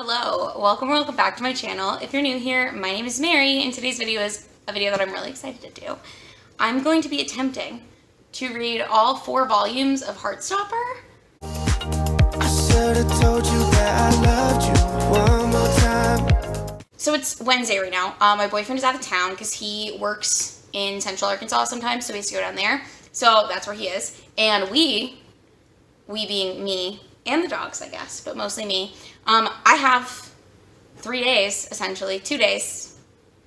Hello, welcome back to my channel. If you're new here, my name is Mary, and today's video is a video that I'm really excited to do. I'm going to be attempting to read all 4 volumes of Heartstopper. I should have told you that I loved you one more time. So it's Wednesday right now. My boyfriend is out of town because he works in Central Arkansas sometimes, so he has to go down there. So that's where he is. And we being me and the dogs, I guess, but mostly me, I have 3 days, essentially, 2 days,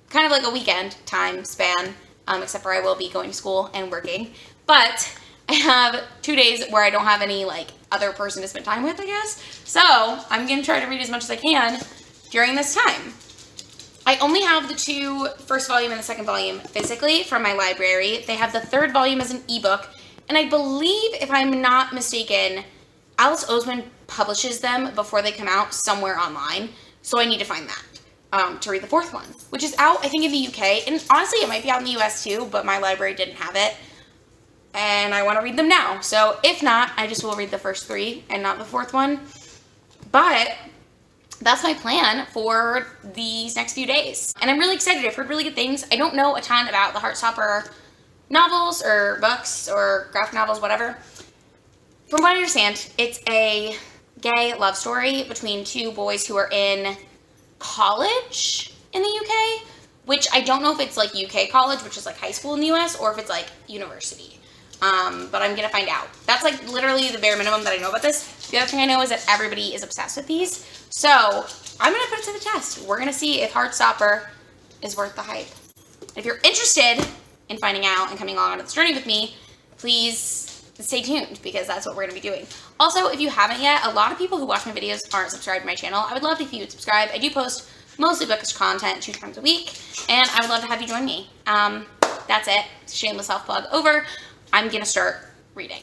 kind of like a weekend time span, except for I will be going to school and working. But I have 2 days where I don't have any, other person to spend time with, I guess. So I'm going to try to read as much as I can during this time. I only have the first volume and the second volume physically from my library. They have the 3rd volume as an ebook, and I believe, if I'm not mistaken, Alice Oseman publishes them before they come out somewhere online, so I need to find that to read the 4th one, which is out, I think, in the UK, and honestly, it might be out in the US too, but my library didn't have it, and I want to read them now, so if not, I just will read the first 3 and not the 4th one, but that's my plan for these next few days, and I'm really excited. I've heard really good things. I don't know a ton about the Heartstopper novels or books or graphic novels, whatever. From what I understand, it's a gay love story between 2 boys who are in college in the UK, which I don't know if it's UK college, which is high school in the US, or if it's university. But I'm gonna find out. That's literally the bare minimum that I know about this. The other thing I know is that everybody is obsessed with these. So I'm gonna put it to the test. We're gonna see if Heartstopper is worth the hype. If you're interested in finding out and coming along on this journey with me, please stay tuned, because that's what we're going to be doing. Also, if you haven't yet, a lot of people who watch my videos aren't subscribed to my channel. I would love if you would subscribe. I do post mostly bookish content 2 times a week, and I would love to have you join me. That's it. Shameless self-plug over. I'm going to start reading.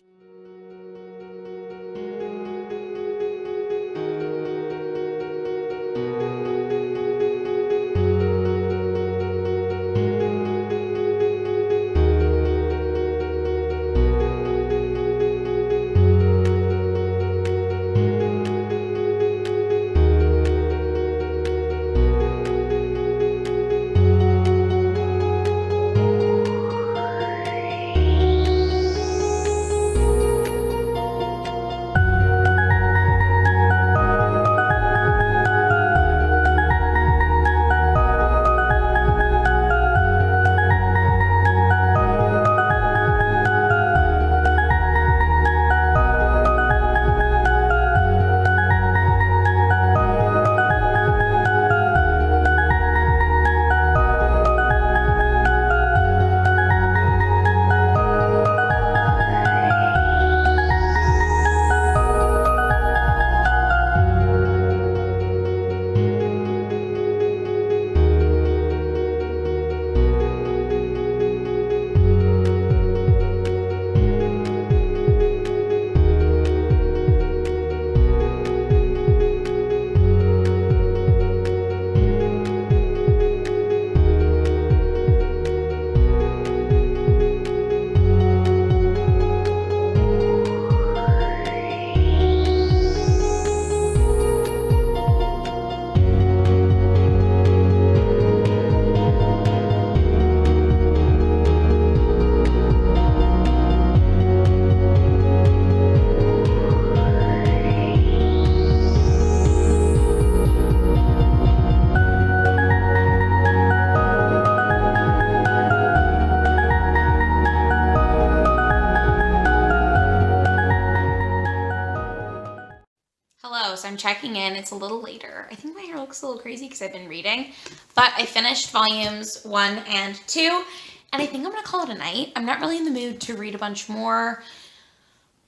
So I'm checking in. It's a little later. I think my hair looks a little crazy because I've been reading, but I finished volumes 1 and 2, and I think I'm gonna call it a night. I'm not really in the mood to read a bunch more.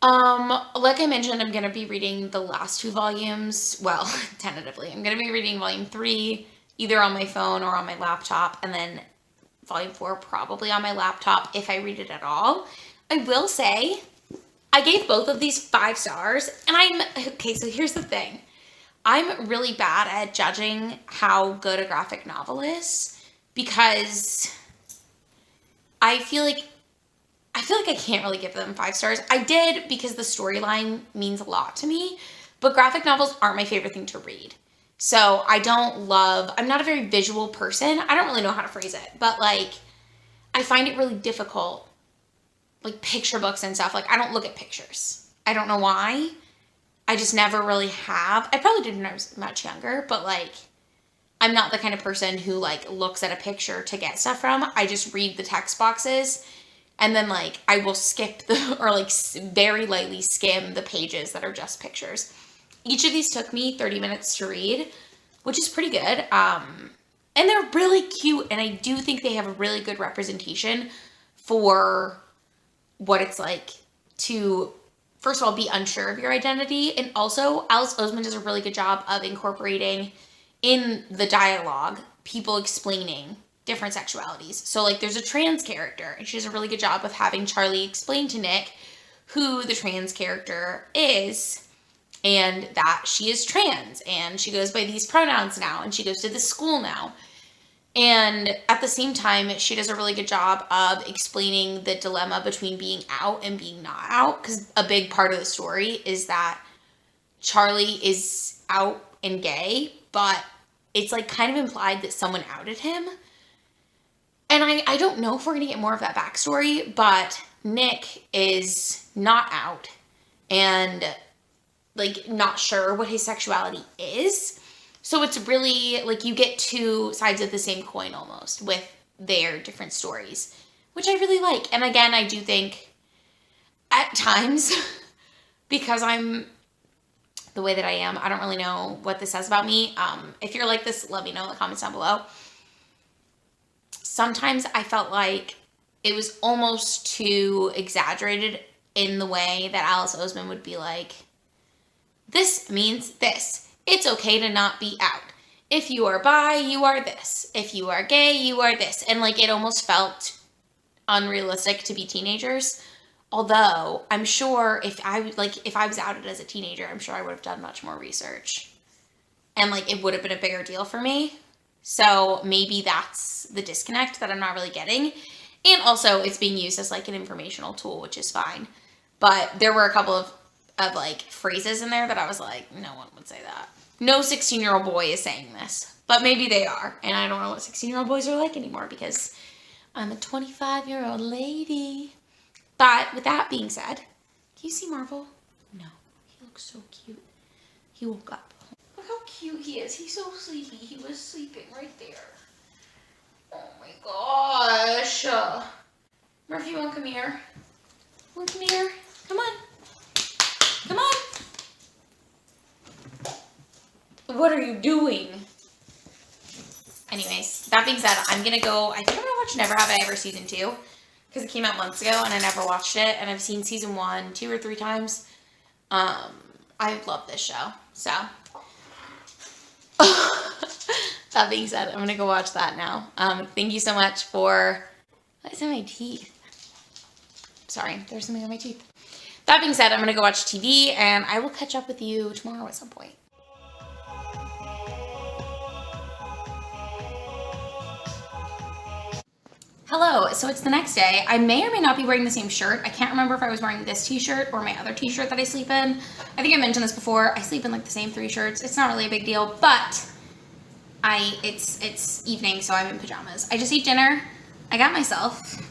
Like I mentioned, I'm gonna be reading the last 2 volumes. Well, tentatively, I'm gonna be reading volume 3 either on my phone or on my laptop, and then volume 4 probably on my laptop if I read it at all. I will say, I gave both of these 5 stars, and okay, so here's the thing. I'm really bad at judging how good a graphic novel is because I feel like I can't really give them 5 stars. I did because the storyline means a lot to me, but graphic novels aren't my favorite thing to read. So I'm not a very visual person. I don't really know how to phrase it, but like, I find it really difficult, like picture books and stuff. Like, I don't look at pictures. I don't know why. I just never really have. I probably did when I was much younger, but like, I'm not the kind of person who like looks at a picture to get stuff from. I just read the text boxes, and then like I will skip or like very lightly skim the pages that are just pictures. Each of these took me 30 minutes to read, which is pretty good. And they're really cute, and I do think they have a really good representation for what it's like to, first of all, be unsure of your identity. And also, Alice Oseman does a really good job of incorporating in the dialogue people explaining different sexualities. So like, there's a trans character, and she does a really good job of having Charlie explain to Nick who the trans character is, and that she is trans, and she goes by these pronouns now, and she goes to this school now. And at the same time, she does a really good job of explaining the dilemma between being out and being not out, because a big part of the story is that Charlie is out and gay, but it's like kind of implied that someone outed him. And I don't know if we're going to get more of that backstory, but Nick is not out and like not sure what his sexuality is. So it's really like you get two sides of the same coin almost with their different stories, which I really like. And again, I do think at times, because I'm the way that I am, I don't really know what this says about me. If you're like this, let me know in the comments down below. Sometimes I felt like it was almost too exaggerated in the way that Alice Oseman would be like, this means this. It's okay to not be out. If you are bi, you are this. If you are gay, you are this. And like, it almost felt unrealistic to be teenagers. Although I'm sure if I was outed as a teenager, I'm sure I would have done much more research. And like, it would have been a bigger deal for me. So maybe that's the disconnect that I'm not really getting. And also it's being used as like an informational tool, which is fine. But there were a couple of like phrases in there that I was like, no one would say that. No 16-year-old boy is saying this, but maybe they are. And I don't know what 16-year-old boys are like anymore because I'm a 25-year-old lady. But with that being said, can you see Marvel? No, he looks so cute. He woke up. Look how cute he is. He's so sleepy. He was sleeping right there. Oh my gosh. Murphy, you want to come here? Want to come here? Come on. Come on. What are you doing? Anyways, that being said, I think I'm gonna watch Never Have I Ever season 2 because it came out months ago and I never watched it, and I've seen season 1 2 or 3 times. I love this show, so that being said, I'm gonna go watch that now. Thank you so much for, what is in my teeth? Sorry, there's something on my teeth. That being said, I'm gonna go watch TV and I will catch up with you tomorrow at some point. Hello, so it's the next day. I may or may not be wearing the same shirt. I can't remember if I was wearing this t-shirt or my other t-shirt that I sleep in. I think I mentioned this before. I sleep in like the same 3 shirts. It's not really a big deal, but it's evening, so I'm in pajamas. I just ate dinner. I got myself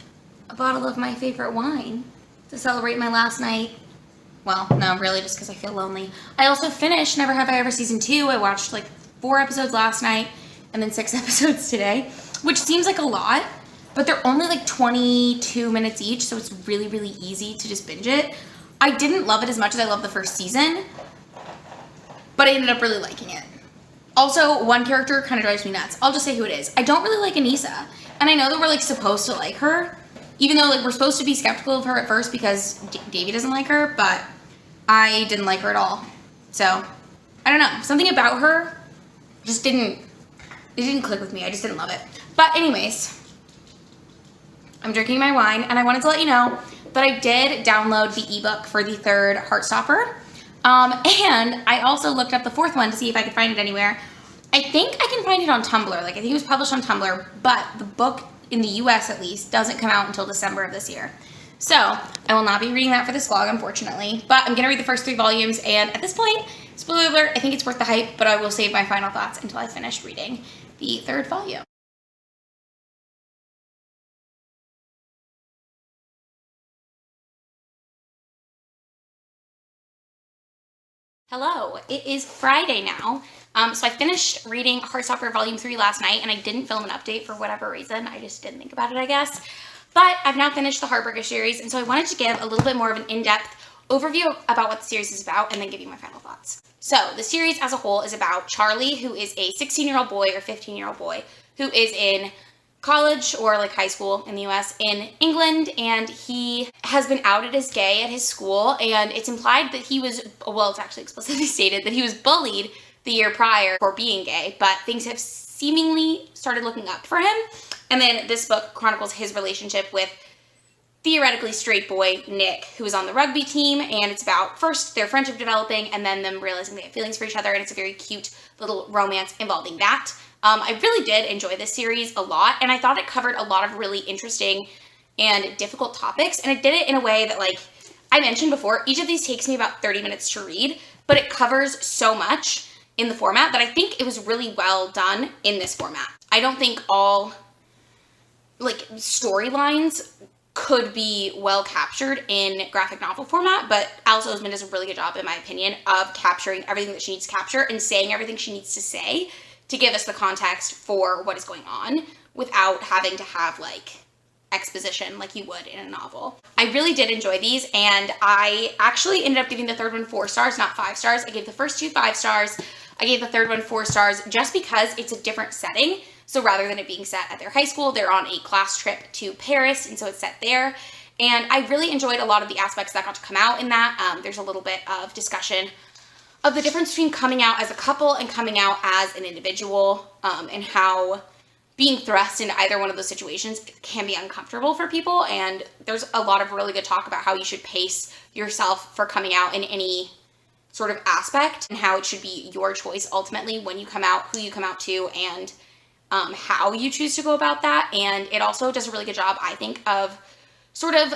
a bottle of my favorite wine to celebrate my last night. Well, no, really just because I feel lonely. I also finished Never Have I Ever season 2. I watched like 4 episodes last night and then 6 episodes today, which seems like a lot, but they're only like 22 minutes each, so it's really, really easy to just binge it. I didn't love it as much as I loved the first season, but I ended up really liking it. Also, one character kind of drives me nuts. I'll just say who it is. I don't really like Anissa, and I know that we're like supposed to like her, even though like we're supposed to be skeptical of her at first because Davey doesn't like her, but I didn't like her at all. So, I don't know. Something about her just didn't click with me. I just didn't love it. But anyways, I'm drinking my wine, and I wanted to let you know that I did download the ebook for the 3rd Heartstopper. And I also looked up the 4th one to see if I could find it anywhere. I think I can find it on Tumblr. Like, I think it was published on Tumblr, but the book, in the US at least, doesn't come out until December of this year. So I will not be reading that for this vlog, unfortunately, but I'm gonna read the first 3 volumes, and at this point, spoiler alert, I think it's worth the hype, but I will save my final thoughts until I finish reading the 3rd volume. Hello, it is Friday now. So I finished reading Heartstopper Volume 3 last night, and I didn't film an update for whatever reason. I just didn't think about it, I guess. But I've now finished the Heartbreaker series, and so I wanted to give a little bit more of an in-depth overview about what the series is about, and then give you my final thoughts. So the series as a whole is about Charlie, who is a 16-year-old boy or 15-year-old boy who is in college or like high school in the US in England, and he has been outed as gay at his school, and it's implied that he was, well, it's actually explicitly stated that he was bullied the year prior for being gay, but things have seemingly started looking up for him. And then this book chronicles his relationship with theoretically straight boy Nick, who is on the rugby team, and it's about first their friendship developing and then them realizing they have feelings for each other, and it's a very cute little romance involving that. I really did enjoy this series a lot, and I thought it covered a lot of really interesting and difficult topics, and it did it in a way that, like I mentioned before, each of these takes me about 30 minutes to read, but it covers so much in the format that I think it was really well done in this format. I don't think all like storylines could be well captured in graphic novel format, but Alice Oseman does a really good job, in my opinion, of capturing everything that she needs to capture and saying everything she needs to say to give us the context for what is going on without having to have like exposition like you would in a novel. I really did enjoy these, and I actually ended up giving the 3rd one 4 stars, not 5 stars. I gave the first 2 5 stars. I gave the 3rd one 4 stars just because it's a different setting. So rather than it being set at their high school, they're on a class trip to Paris, and so it's set there. And I really enjoyed a lot of the aspects that got to come out in that. There's a little bit of discussion of the difference between coming out as a couple and coming out as an individual, and how being thrust into either one of those situations can be uncomfortable for people. And there's a lot of really good talk about how you should pace yourself for coming out in any sort of aspect, and how it should be your choice ultimately when you come out, who you come out to, and how you choose to go about that. And it also does a really good job, I think, of sort of,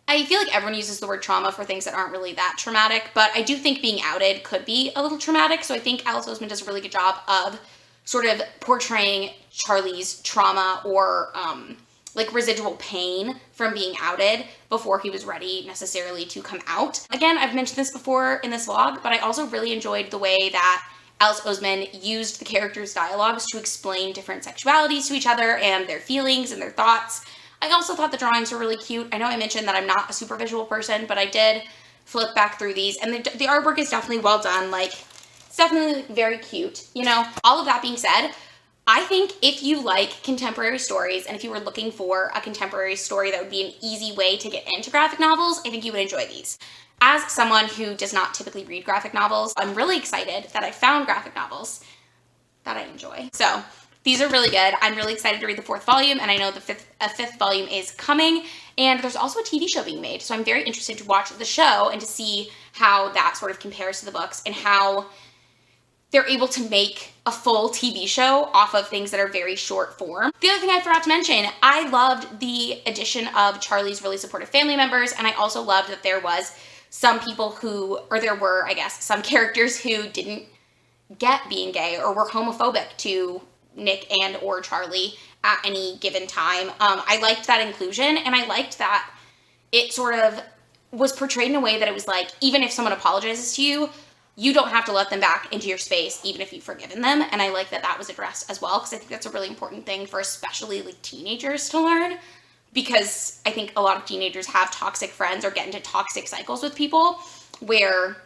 I feel like everyone uses the word trauma for things that aren't really that traumatic, but I do think being outed could be a little traumatic. So I think Alice Oseman does a really good job of sort of portraying Charlie's trauma or like residual pain from being outed before he was ready necessarily to come out. Again, I've mentioned this before in this vlog, but I also really enjoyed the way that Alice Oseman used the characters' dialogues to explain different sexualities to each other and their feelings and their thoughts. I also thought the drawings were really cute. I know I mentioned that I'm not a super visual person, but I did flip back through these, and the artwork is definitely well done. Like, it's definitely very cute, you know? All of that being said, I think if you like contemporary stories, and if you were looking for a contemporary story that would be an easy way to get into graphic novels, I think you would enjoy these. As someone who does not typically read graphic novels, I'm really excited that I found graphic novels that I enjoy. So these are really good. I'm really excited to read the 4th volume, and I know a 5th volume is coming, and there's also a TV show being made. So I'm very interested to watch the show and to see how that sort of compares to the books and how they're able to make a full TV show off of things that are very short form. The other thing I forgot to mention, I loved the addition of Charlie's really supportive family members, and I also loved that there was some people who, or there were, I guess, some characters who didn't get being gay or were homophobic to Nick and or Charlie at any given time. I liked that inclusion, and I liked that it sort of was portrayed in a way that it was like, even if someone apologizes to you, you don't have to let them back into your space, even if you've forgiven them. And I like that that was addressed as well, because I think that's a really important thing for especially like teenagers to learn, because I think a lot of teenagers have toxic friends or get into toxic cycles with people where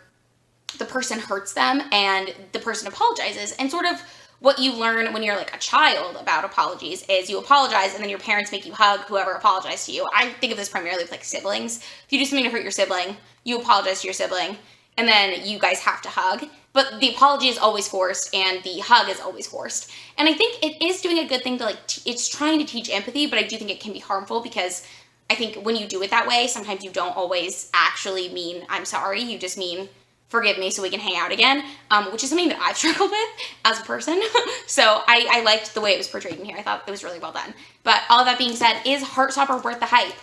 the person hurts them and the person apologizes. And sort of what you learn when you're like a child about apologies is you apologize and then your parents make you hug whoever apologized to you. I think of this primarily with like siblings. If you do something to hurt your sibling, you apologize to your sibling, and then you guys have to hug. But the apology is always forced and the hug is always forced. And I think it is doing a good thing to like, it's trying to teach empathy, but I do think it can be harmful, because I think when you do it that way, sometimes you don't always actually mean I'm sorry. You just mean forgive me so we can hang out again, which is something that I've struggled with as a person. So I liked the way it was portrayed in here. I thought it was really well done. But all of that being said, is Heartstopper worth the hype?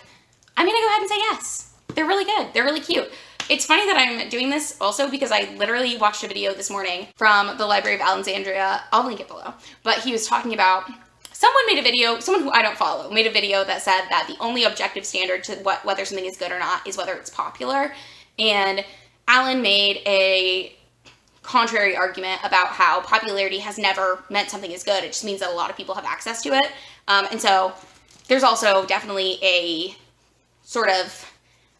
I'm gonna go ahead and say yes. They're really good. They're really cute. It's funny that I'm doing this also because I literally watched a video this morning from the Library of Alexandria. I'll link it below. But he was talking about, someone made a video, someone who I don't follow, made a video that said that the only objective standard to whether something is good or not is whether it's popular. And Alan made a contrary argument about how popularity has never meant something is good. It just means that a lot of people have access to it. And so there's also definitely a sort of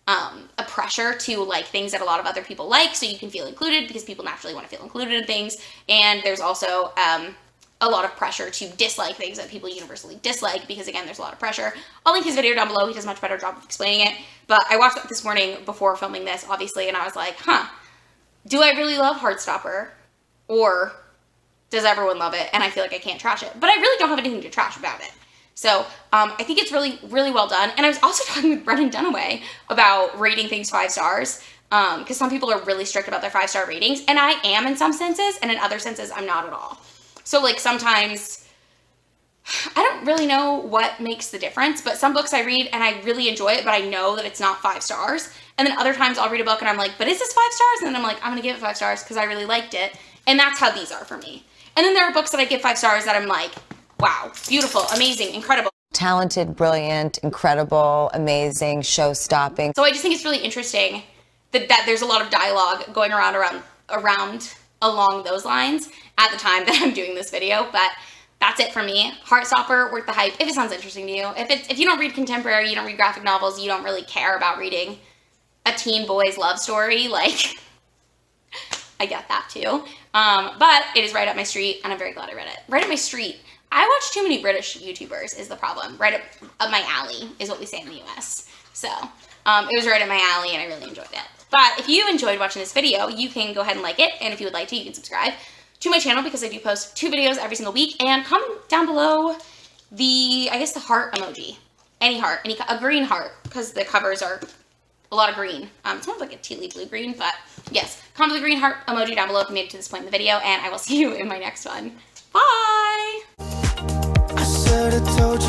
a pressure to like things that a lot of other people like, so you can feel included because people naturally want to feel included in things. And there's also a lot of pressure to dislike things that people universally dislike because, again, there's a lot of pressure. I'll link his video down below. He does a much better job of explaining it. But I watched it this morning before filming this, obviously, and I was like, do I really love Heartstopper, or does everyone love it and I feel like I can't trash it? But I really don't have anything to trash about it. So I think it's really, really well done. And I was also talking with Brennan Dunaway about rating things 5 stars, because some people are really strict about their 5-star ratings, and I am in some senses, and in other senses I'm not at all. So like sometimes I don't really know what makes the difference, but some books I read and I really enjoy it, but I know that it's not 5 stars. And then other times I'll read a book and I'm like, but is this 5 stars? And then I'm like, I'm gonna give it 5 stars because I really liked it. And that's how these are for me. And then there are books that I give 5 stars that I'm like, wow, beautiful, amazing, incredible. Talented, brilliant, incredible, amazing, show-stopping. So I just think it's really interesting that there's a lot of dialogue going around along those lines at the time that I'm doing this video. But that's it for me. Heartstopper, worth the hype, if it sounds interesting to you. If you don't read contemporary, you don't read graphic novels, you don't really care about reading a teen boy's love story, like, I get that too. But it is right up my street, and I'm very glad I read it. Right up my street. I watch too many British YouTubers is the problem. Right up my alley is what we say in the US. So it was right up my alley and I really enjoyed it. But if you enjoyed watching this video, you can go ahead and like it. And if you would like to, you can subscribe to my channel because I do post 2 videos every single week. And comment down below the heart emoji. Any heart, a green heart, because the covers are a lot of green. It's more like a tea leaf blue green, but yes. Comment the green heart emoji down below if you made it to this point in the video, and I will see you in my next one. Bye! I told you